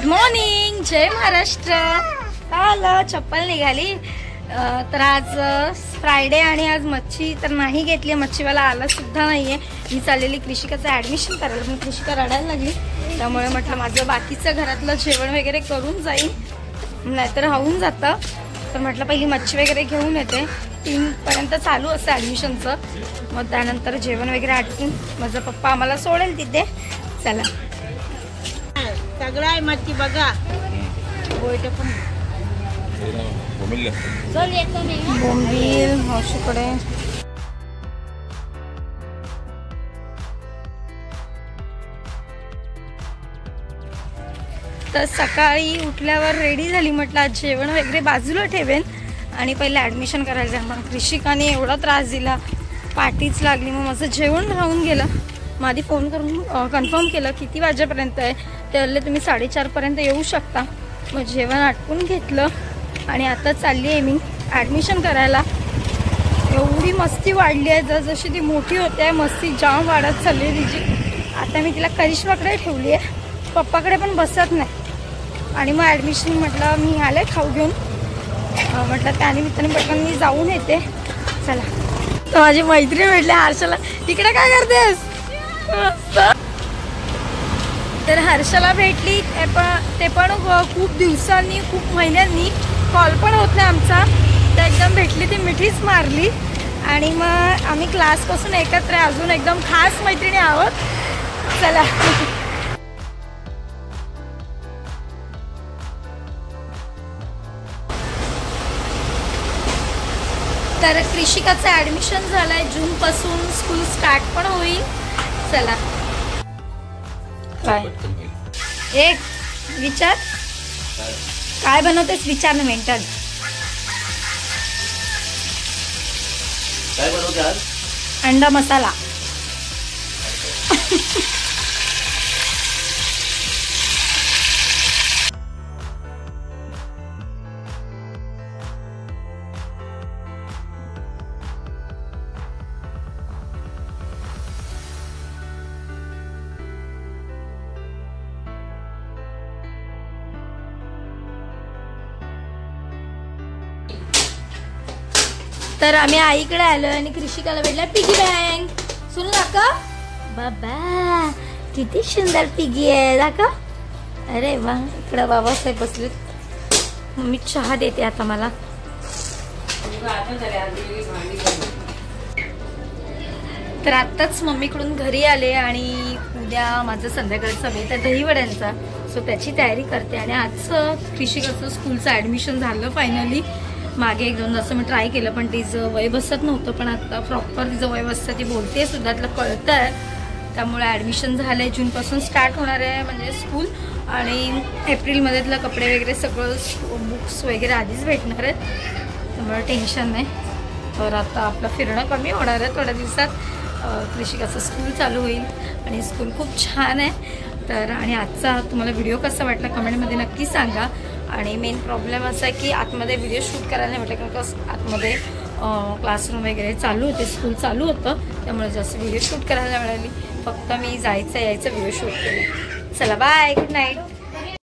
Morning, जय महाराष्ट्र। आलं चप्पल निघाली। तर आज फ्रायडे आणि आज मच्छी तर नाही घेतली, मच्छीवाला आला सुद्धा नाहीये। मी चाललेली कृषिकाचं ऍडमिशन करायला, पण कृषिका रडायला लागली, त्यामुळे म्हटलं माझं बाकीचं घरातलं जेवण वगैरे करून जाईल, नाहीतर राहून जातं। तर म्हटलं पहिली मच्छी वगैरे घेऊन येते, 3 पर्यंत चालू असतं ऍडमिशनचं, मग त्यानंतर जेवण वगैरे आटपून माझा पप्पा आम्हाला सोडेल तिथे। चला सगळं आहे मच्छी बघा, बोंबील मावशीकडे। तर सकाळी उठल्यावर रेडी झाली, म्हटलं आज जेवण वगैरे बाजूला ठेवेन आणि पहिले ऍडमिशन करायला जाईल। मग कृषिकाने एवढा त्रास दिला, पाठीच लागली, मग माझं जेवण राहून गेलं। मग आधी फोन करून कन्फर्म केलं किती वाजेपर्यंत आहे, ते बोलले तुम्ही 4:30 पर्यंत येऊ शकता। मग जेवण आटपून घेतलं आणि आता चालली आहे मी ॲडमिशन करायला। एवढी मस्ती वाढली आहे, जसजशी ती मोठी होते आहे मस्ती जाम वाढत चालली आहे तिची। आता मी तिला करिश्माकडे ठेवली आहे, पप्पाकडे पण बसत नाही। आणि मग ॲडमिशन म्हटलं मी आले खाऊ घेऊन, म्हटलं त्यानिमित्ताने पटकन मी जाऊन येते। चला, तर माझी मैत्रीण भेटली हर्षला, तिकडे काय करतेस? तर हर्षला भेटली, ते पण खूप दिवसांनी, खूप महिन्यांनी, कॉल पण होत नाही आमचा, तर एकदम भेटली ती मिठीच मारली। आणि मग आम्ही क्लासपासून एकत्र आहे, अजून एकदम खास मैत्रिणी आहोत। चला तर कृषिकाचं ॲडमिशन झालंय, जूनपासून स्कूल स्टार्ट पण होईल। चला काय एक विचार, काय बनवतेस विचार ना मेंटल। काय बनवते आज? अंडा मसाला। तर आम्ही आईकडे आलो आणि कृषिकाला भेटला पिगी बँक। सुन दाखव बाबा, किती सुंदर पिगी आहे, दाखव। अरे वा, इकडे बाबासाहेब बसलेत, मी चहा देते आता मला। तर आत्ताच मम्मीकडून घरी आले आणि उद्या माझं संध्याकाळचा बेत आहे दहीवड्यांचा, सो त्याची तयारी करते। आणि आज कृषिकाचं स्कूलचं ॲडमिशन झालं फायनली। मागे 1-2 असं मी ट्राय केलं, पण तिचं वय बसत नव्हतं, पण आता प्रॉपर तिचं वय बसतं, ती बोलते सुद्धा, तिला कळतं आहे। त्यामुळे ॲडमिशन झालं आहे, जूनपासून स्टार्ट होणार आहे म्हणजे स्कूल, आणि एप्रिलमध्ये तिला कपडे वगैरे सगळं बुक्स वगैरे आधीच भेटणार आहेत, त्यामुळे टेन्शन नाही। तर आता आपलं फिरणं कमी होणार आहे थोड्या दिवसात, कृषिकाचं स्कूल चालू होईल आणि स्कूल खूप छान आहे। तर आणि आजचा तुम्हाला व्हिडिओ कसा वाटला कमेंटमध्ये नक्की सांगा। आणि मेन प्रॉब्लेम असा आहे की आतमध्ये व्हिडिओ शूट करायला नाही म्हटलं, कारण आतमध्ये क्लासरूम वगैरे चालू होते, स्कूल चालू होतं, त्यामुळे जास्त व्हिडिओ शूट करायला मिळाली, फक्त मी जायचं यायचं व्हिडिओ शूट केले। चला बाय, गुड नाईट।